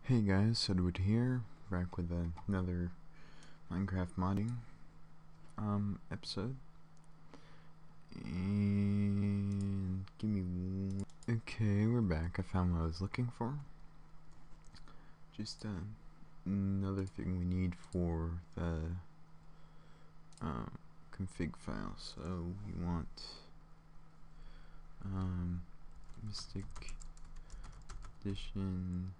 Hey guys, Edward here, back with another Minecraft modding episode. And give me one. Okay, we're back. I found what I was looking for. Just another thing we need for the config file. So we want Mystic Edition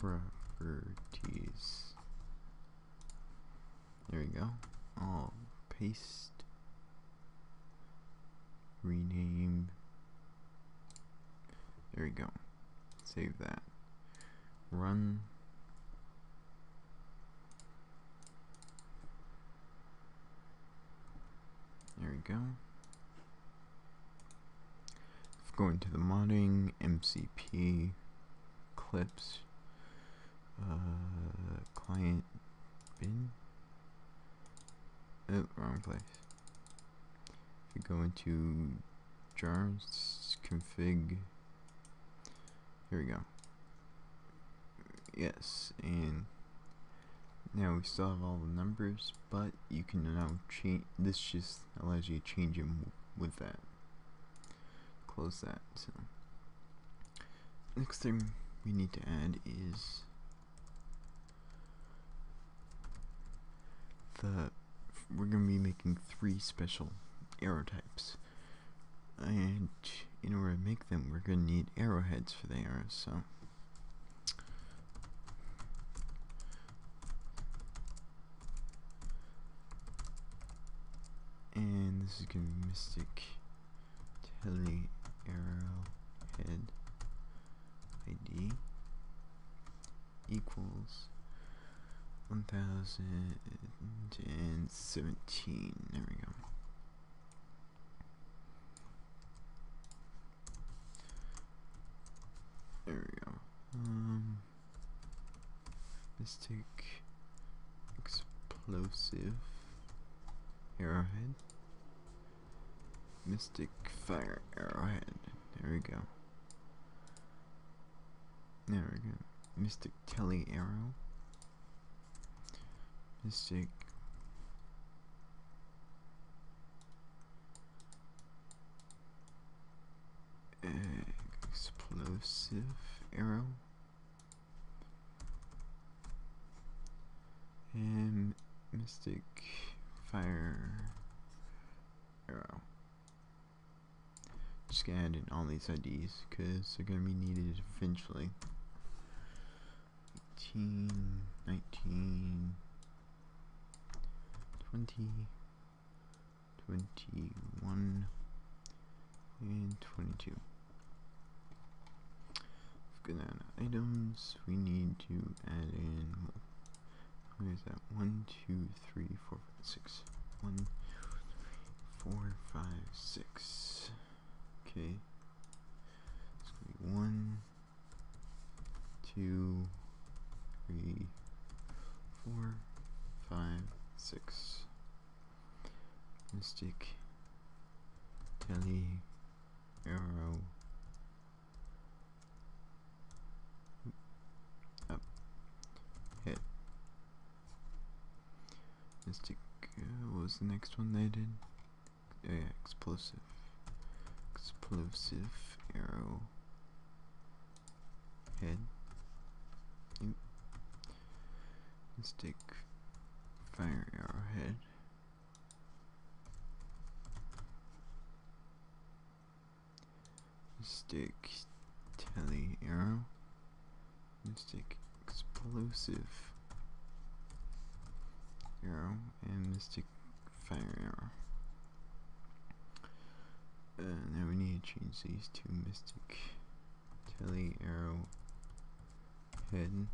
properties. There we go. I'll paste, rename. There we go. Save that. Run. There we go. Go into the modding, MCP, clips, client bin. Oh, wrong place. If you go into jars, config, here we go. Yes, and now we still have all the numbers, but you can now change. This just allows you to change them with that. Close that. So next thing we need to add is we're going to be making 3 special arrow types, and in order to make them we're going to need arrowheads for the arrows. So and this is going to be Mystic Tele Arrowhead ID equals 1017. There we go. There we go. Mystic Explosive Arrowhead. Mystic Fire Arrowhead. There we go. There we go. Mystic Tele Arrow. Mystic Explosive Arrow. And Mystic Fire Arrow. Just gonna add in all these IDs because they're gonna be needed eventually. 18, 19, 20, 21, and 22. Good on items. We need to add in. What is that? 1, 2, 3, 4, 5, 6. 1, 2, 3, 4, 5, 6. Okay. It's gonna be 1, 2, 3, 4, 5, 6. Mystic Tele Arrow up hit. Mystic what was the next one they did? Oh yeah, explosive arrow head. Yep. Mystic fire arrowhead. Mystic Tele Arrow. Mystic Explosive Arrow, and Mystic Fire Arrow. Now we need to change these to Mystic Tele Arrow Head.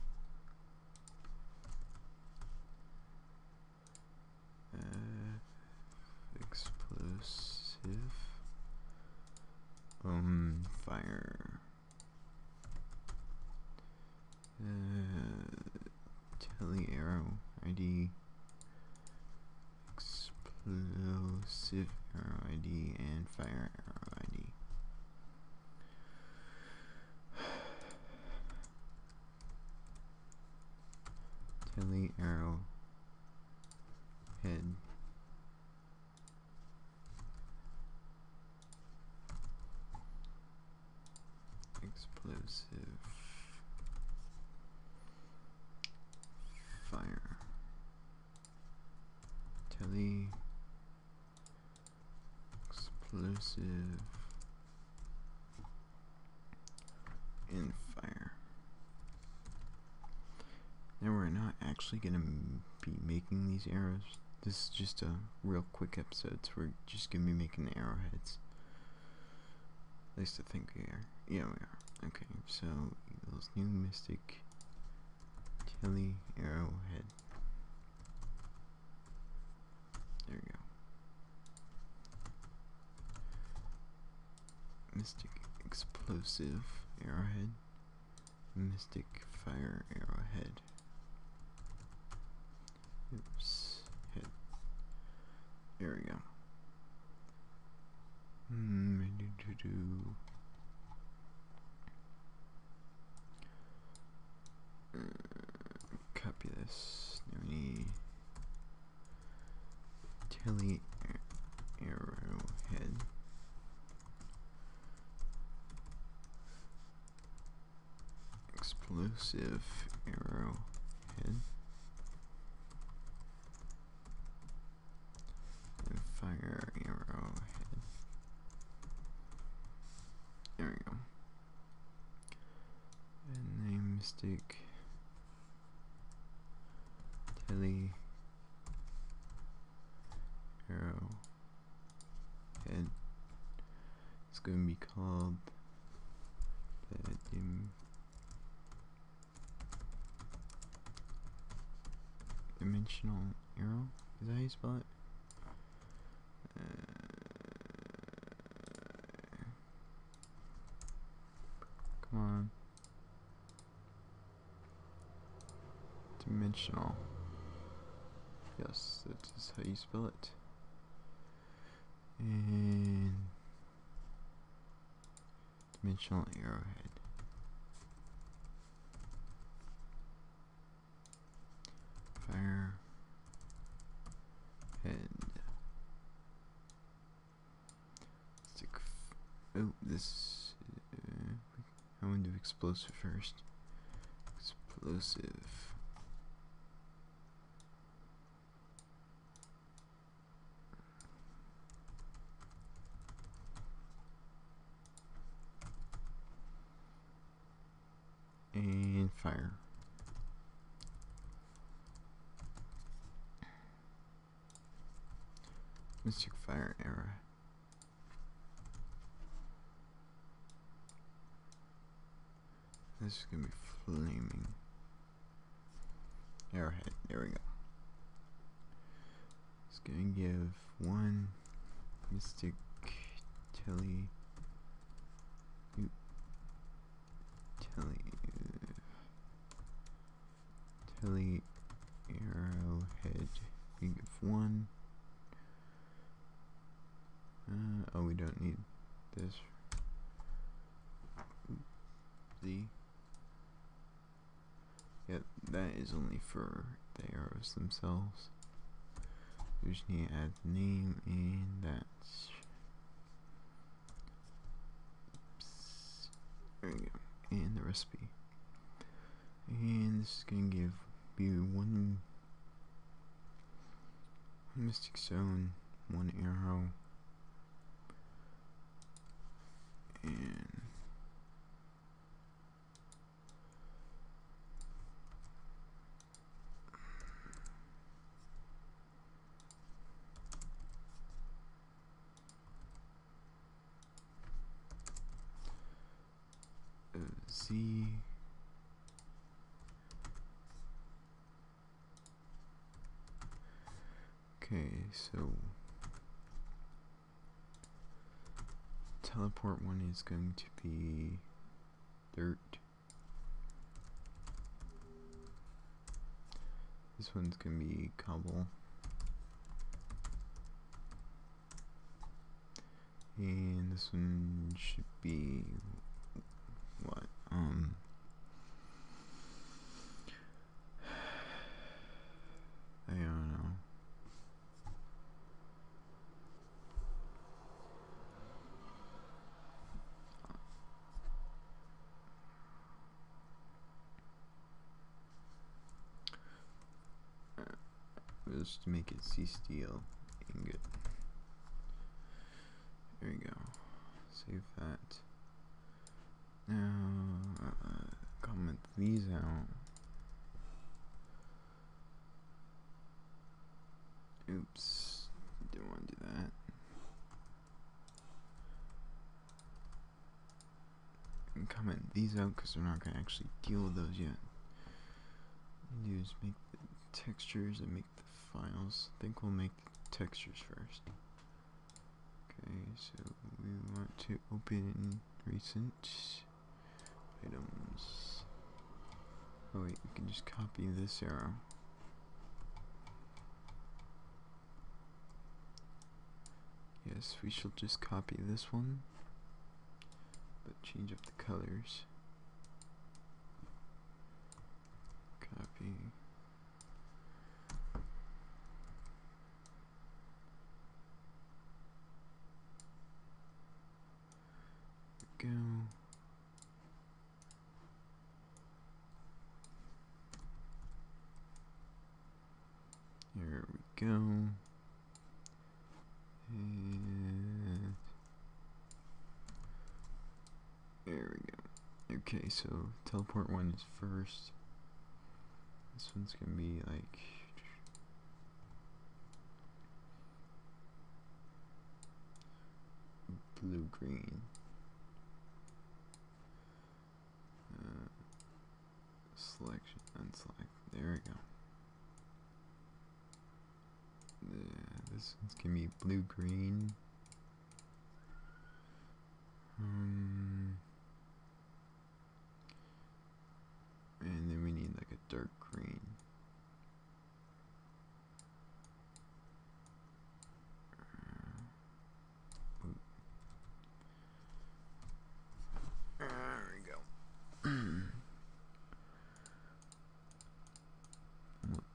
Explosive fire. Tele Arrow ID. Explosive arrow ID and fire arrow ID. Telly arrow head. Explosive fire. Telly explosive and fire. Now we're not actually gonna be making these arrows. This is just a real quick episode, so we're just gonna be making the arrowheads. At least I think we are. Yeah, we are. Okay, so those new mystic Telly arrowhead. There we go. Mystic explosive arrowhead. Mystic fire arrowhead. Oops. Head. There we go. Copy this. Now we need Telly arrowhead. Explosive arrowhead. And fire arrowhead. There we go. And name mystic Telly arrowhead. It's going to be called the dimensional arrow. Is that how you spell it? Come on. Dimensional. Yes, that is how you spell it. And dimensional arrowhead. Fire head. Stick. Oh, this. I want to do explosive first. Explosive. And fire. Mystic fire arrow. This is gonna be flaming arrowhead. There we go. It's gonna give one mystic Telly. Telly arrowhead. We give one. Oh, we don't need this. Z. Yep, that is only for the arrows themselves. We just need to add the name, and that's. Oops. There we go. And the recipe. And this is going to give you one mystic stone, one arrow, and Z. Okay, so teleport one is going to be dirt. This one's going to be cobble. And this one should be what? just to make it C steel ingot. There we go. Save that. Now, comment these out. Oops, didn't want to do that. And comment these out because we're not going to actually deal with those yet. What we do is make the textures and make the files. I think we'll make the textures first. Okay, so we want to open recent items. Oh wait, we can just copy this arrow. Yes, we shall just copy this one, but change up the colors. Copy. Go. Here we go. And there we go. Okay, so teleport one is first. This one's gonna be like blue green. Selection, unselect. There we go. This one's gonna be blue green. And then we need like a dark green. There we go.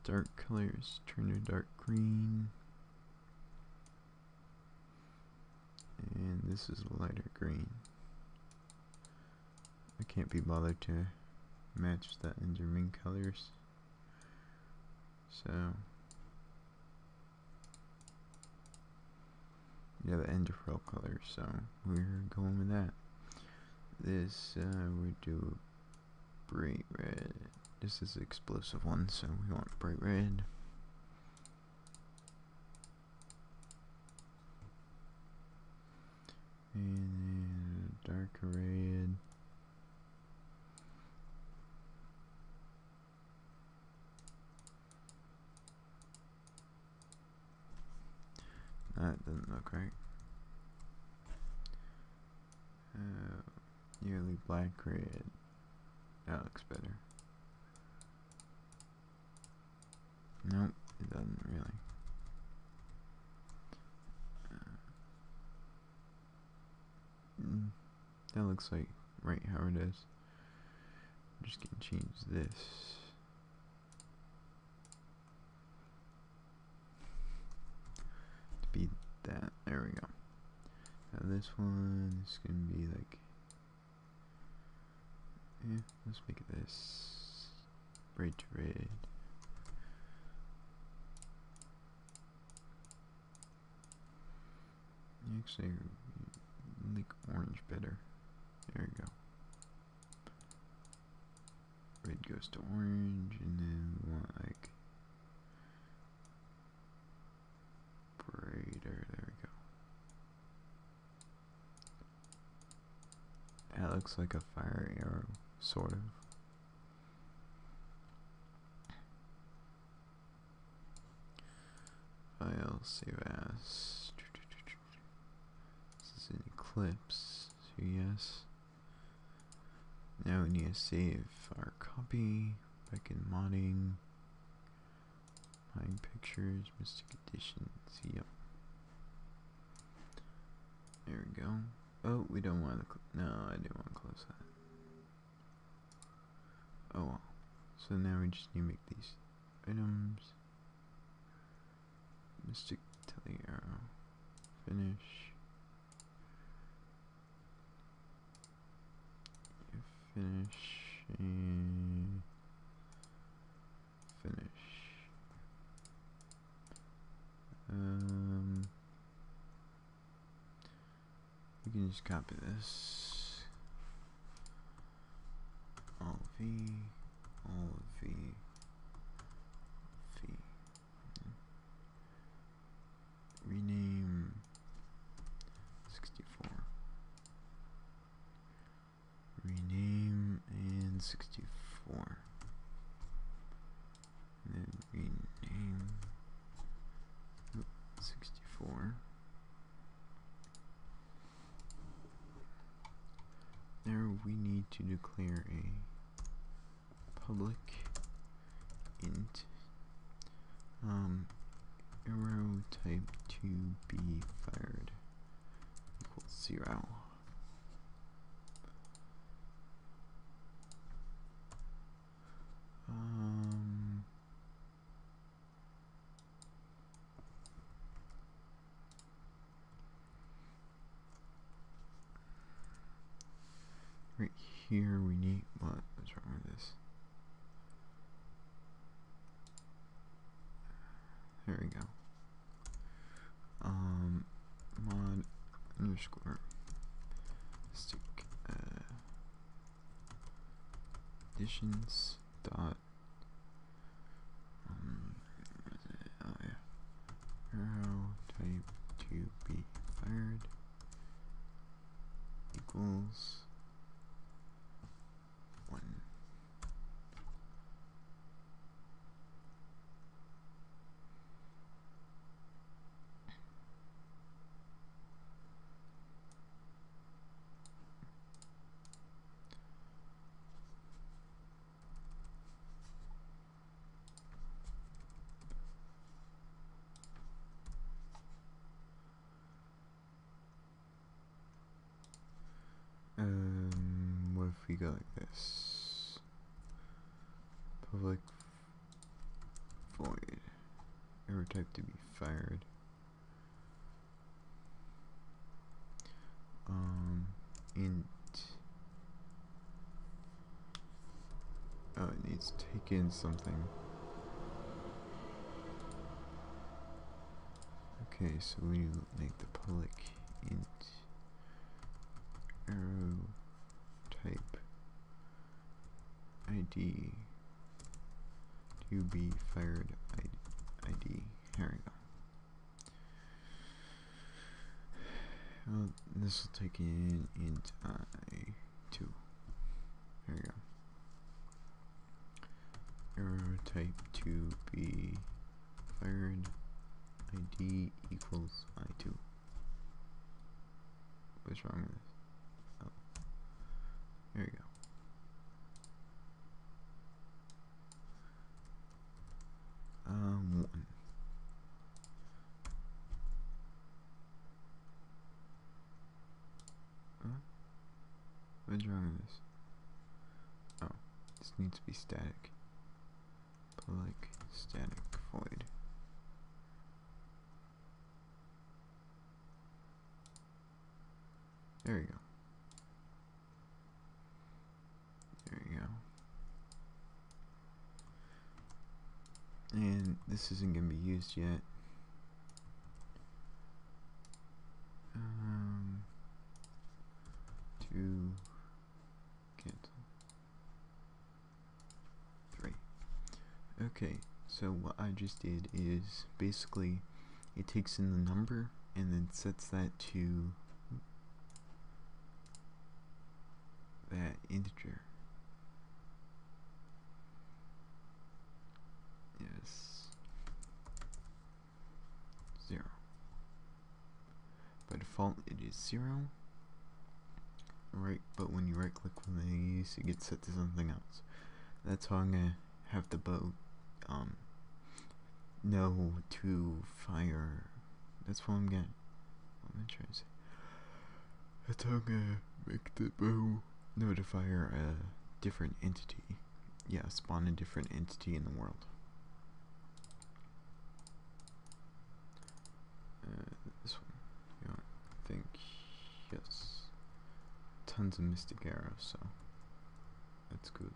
Dark colors turn to dark green. And this is lighter green. I can't be bothered to match that Enderman colors. So yeah, the Ender Pearl colors, so we're going with that. This we do bright red. This is the explosive one, so we want bright red. And dark red. That doesn't look right. Nearly black red. That looks better. Nope, it doesn't really. That looks like right how it is. I'm just gonna change this. To be that. There we go. Now this one is gonna be like, yeah, let's make it this bright red. Actually, I like orange better. There we go. Red goes to orange, and then we want like brighter. There we go. That looks like a fire arrow, sort of. File, save as. This is an Eclipse, so yes. Now we need to save our copy back in modding. Modding pictures, Mystic Editions, yep. There we go. Oh, we don't want to, no, I didn't want to close that. Oh well. So now we just need to make these items. Mystic Telly Arrow. Finish. Finish and finish. can just copy this. All V, V. Rename 64. Rename and 64. And then rename 64. There we need to declare a public int arrow type to be fired equals 0. Right here we need, what's wrong with this? There we go. Mod underscore stick additions dot oh yeah, arrow type to be fired equals 1. What if we go like this? Public void arrow type to be fired. Int. Oh, it needs to take in something. Okay, so we make the public int arrow type ID to be fired ID. Here we go. Well, this will take in int I2. There we go. Arrow type to be fired ID equals I2. What's wrong with this? Oh, there you go. One. What's wrong with this? Oh, this needs to be static. Public static void. There you go. There you go. And this isn't going to be used yet. To cancel. 3. Okay, so what I just did is basically it takes in the number and then sets that to that integer. Yes. 0. By default it is 0. Right, but when you right click one of these, it gets set to something else. That's how I'm gonna have the boat know to fire. That's what I'm gonna try to say. That's how I'm gonna make the boat know to fire a different entity. Yeah, spawn a different entity in the world. This one, you know, I think, yes. Tons of mystic arrows, so that's good.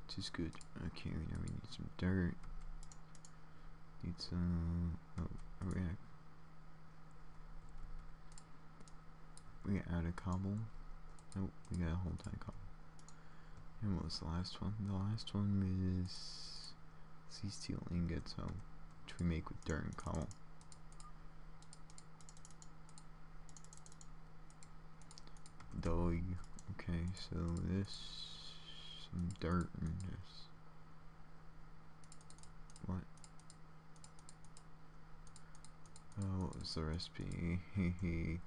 Which is good. Okay, now we need some dirt. Need some a react. We add a cobble. Nope, we got a whole entire cobble. And what was the last one? The last one is steel ingots, which we make with dirt and cobble. Dough. Okay, so this, some dirt and this. What? Oh, what was the recipe? Hehe.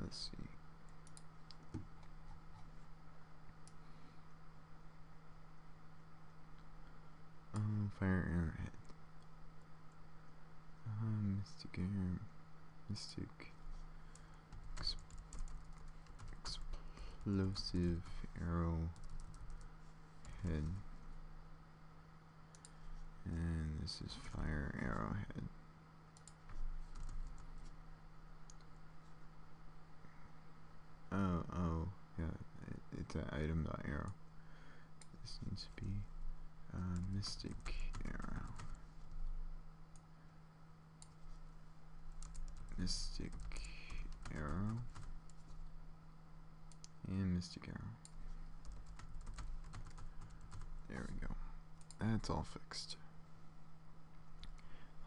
Let's see. Fire arrowhead. Mystic arrow. Mystic. Explosive arrow head. And this is fire arrowhead. Oh, yeah, it's an item.arrow. This needs to be mystic arrow. Mystic arrow. And mystic arrow. There we go. That's all fixed.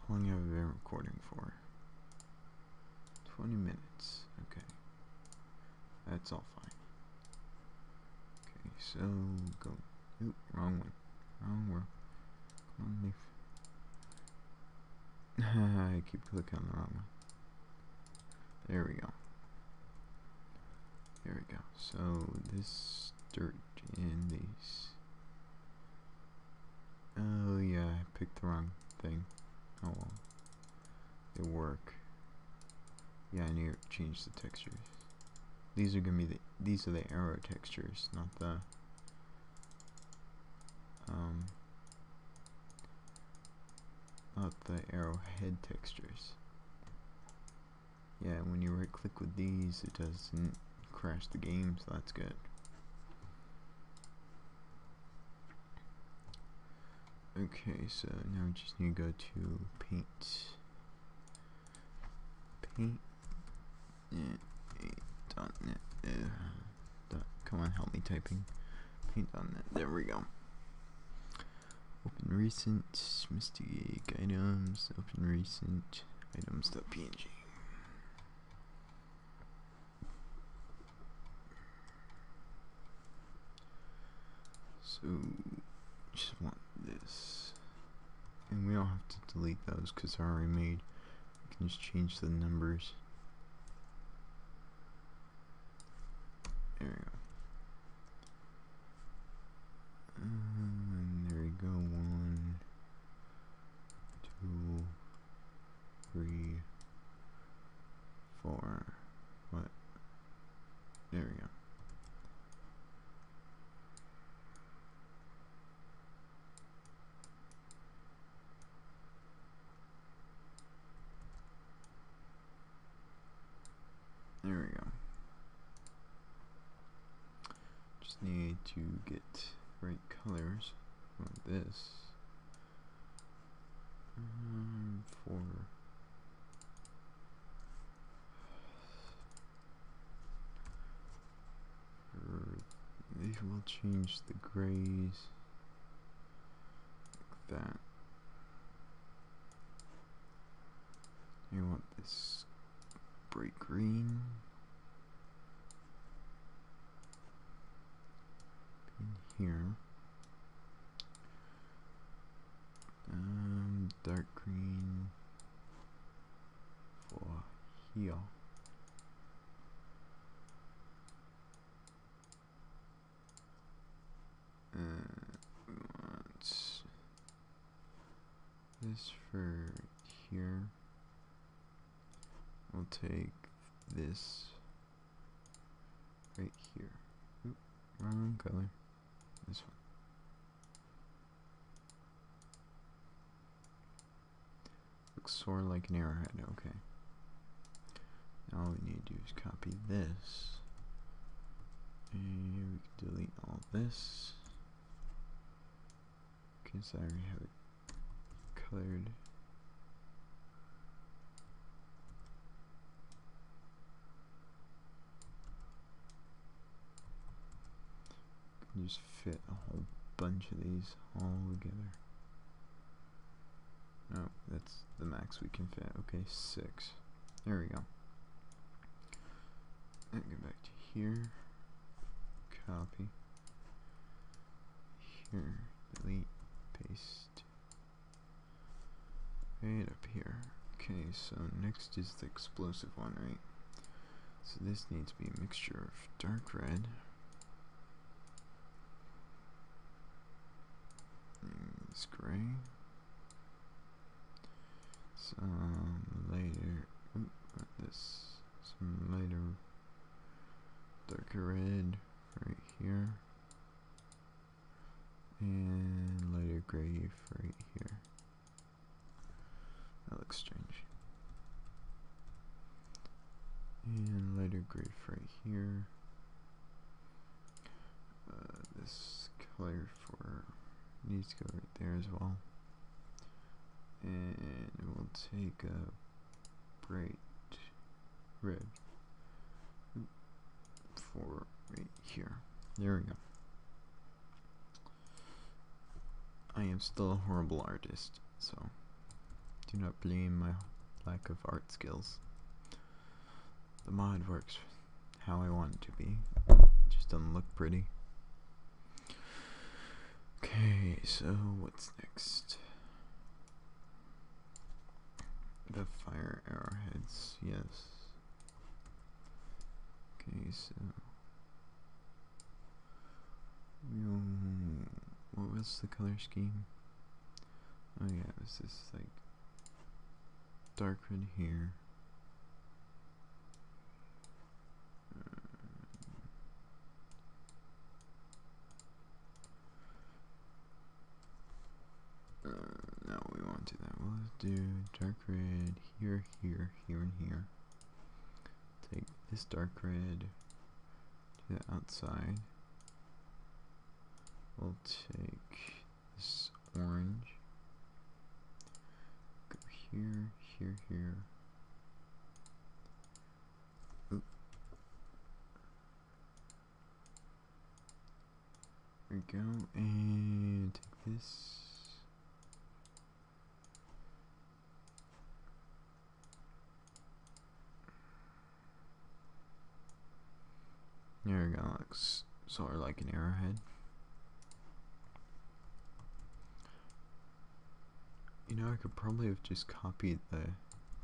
How long have I been recording for? 20 minutes. Okay. That's all fine. Okay, so go. Oop, wrong one. Wrong one. Come on, I keep clicking on the wrong one. There we go. There we go. So this dirt and these. Oh yeah, I picked the wrong thing. Oh well. They work. Yeah, I need to change the textures. These are gonna be these are the arrow textures, not the arrowhead textures. Yeah, when you right click with these, it doesn't crash the game, so that's good. Okay, so now we just need to go to paint. Paint.net. Come on, help me typing. Paint.net. There we go. Open recent, mystic items, open recent items.png. So, just want this. And we don't have to delete those because they're already made. We can just change the numbers. There we go. And there we go. 1, 2, 3, 4. What? There we go. There we go. Just need to get right colors. Want this. For maybe we'll change the grays like that. You want this bright green in here. Dark green for here. We want this for here. We'll take this right here. Oop, wrong color. This one. Looks sort of like an arrowhead. Okay. Now all we need to do is copy this. And we can delete all this. Because I already have it colored. can just fit a whole bunch of these all together. No, that's the max we can fit. Okay, 6. There we go. And go back to here. Copy. Here. Delete. Paste. Right up here. Okay, so next is the explosive one, right? So this needs to be a mixture of dark red and this gray, some lighter, some lighter darker red right here, and lighter gray right here. That looks strange. And lighter gray right here. This color for needs to go right there as well. And we'll take a bright red for right here. There we go. I am still a horrible artist, so do not blame my lack of art skills. The mod works how I want it to be. It just doesn't look pretty. Okay, so what's next? The fire arrowheads, yes. Okay, so what was the color scheme? Oh yeah, it was this like dark red here. No, we won't do that. We'll do dark red here, here, here, and here. Take this dark red to the outside. We'll take this orange. Go here, here, here. Oop. There we go. And take this. There we go, looks sort of like an arrowhead. You know, I could probably have just copied the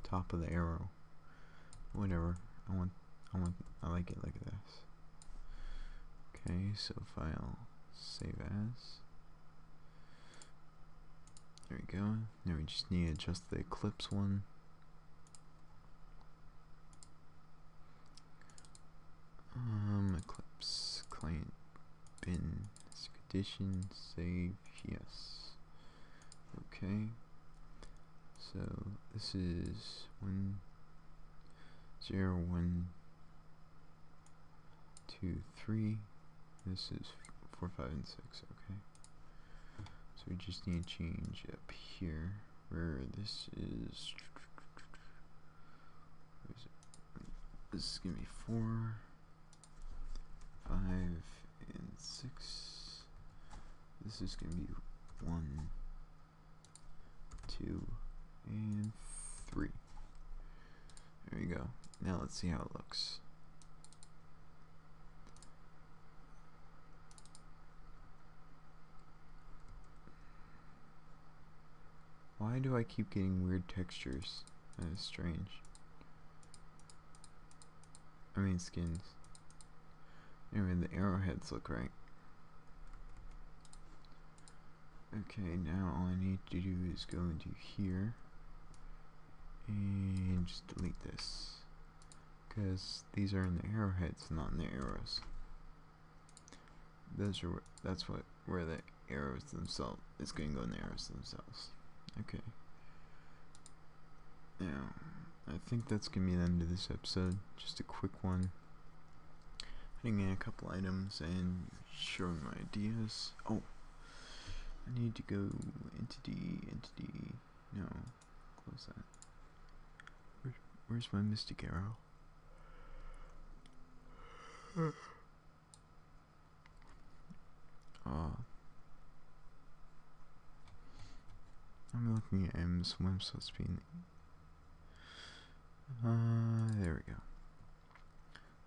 top of the arrow. Whatever. I like it like this. Okay, so file, save as. There we go. Now we just need to adjust the Eclipse one. Eclipse client bin condition save yes. Okay, so this is 1 0 1 2 3. This is 4 5 and 6. Okay, so we just need to change up here where this is. This is gonna be 4 5 and 6. This is going to be 1 2 and 3. There you go. Now let's see how it looks. Why do I keep getting weird textures? That is strange. I mean skins. Anyway, the arrowheads look right. Okay, now all I need to do is go into here and just delete this, because these are in the arrowheads, not in the arrows. Those are where the arrows themselves is going to go in the arrows themselves. Okay. Now, I think that's going to be the end of this episode. Just a quick one. Adding in a couple items and showing my ideas. Oh, I need to go entity, no, close that. Where's my mystic arrow? looking at M swim supposed to be in there we go.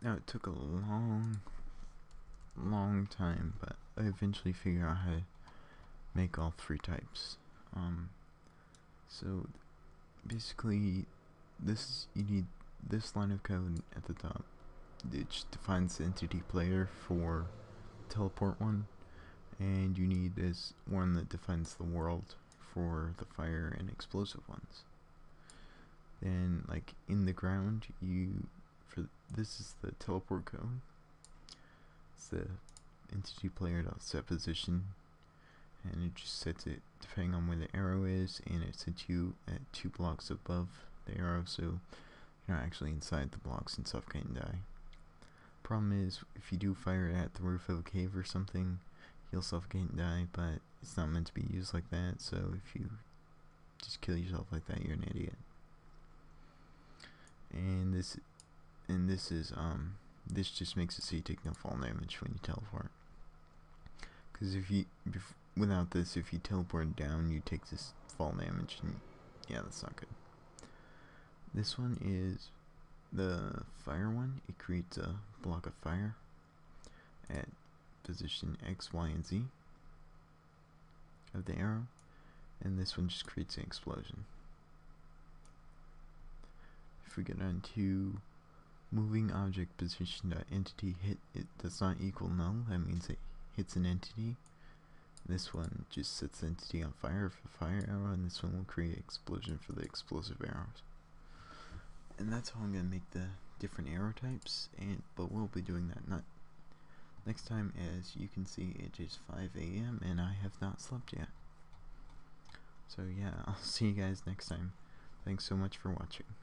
Now it took a long time, but I eventually figured out how to make all three types. So basically you need this line of code at the top. It just defines the entity player for teleport one, and you need this one that defines the world for the fire and explosive ones. Then, like in the ground, this is the teleport code. It's the entity player set position, and it just sets it depending on where the arrow is, and it sets you at 2 blocks above the arrow, so you're not actually inside the blocks and suffocate and die. Problem is, if you do fire it at the roof of a cave or something, you'll suffocate and die, but it's not meant to be used like that, so if you just kill yourself like that, you're an idiot. And this just makes it so you take no fall damage when you teleport. Because without this, if you teleport down, you take this fall damage, and yeah, that's not good. This one is the fire one. It creates a block of fire at position X, Y, and Z of the arrow, and this one just creates an explosion. If we get on to moving object position entity hit, it does not equal null. That means it hits an entity. This one just sets the entity on fire for the fire arrow, and this one will create an explosion for the explosive arrows. And that's how I'm going to make the different arrow types, but we'll be doing that not next time. As you can see, it is 5 AM and I have not slept yet. So yeah, I'll see you guys next time. Thanks so much for watching.